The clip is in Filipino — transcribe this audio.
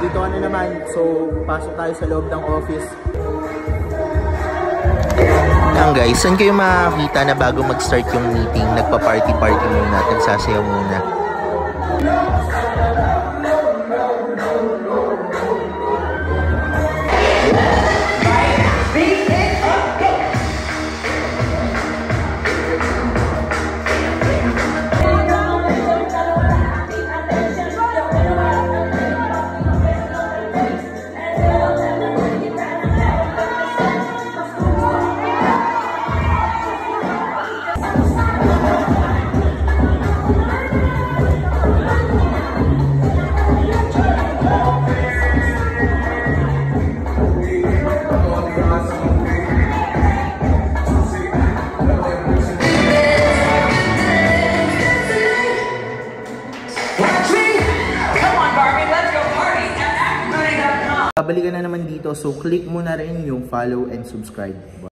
dito ka na naman. So, pasok tayo sa loob ng office. Guys, saan kayo makakita na bago mag-start yung meeting, nagpa-party-party muna at nagsasayaw muna? Babalikan na naman dito, so click mo na rin yung follow and subscribe.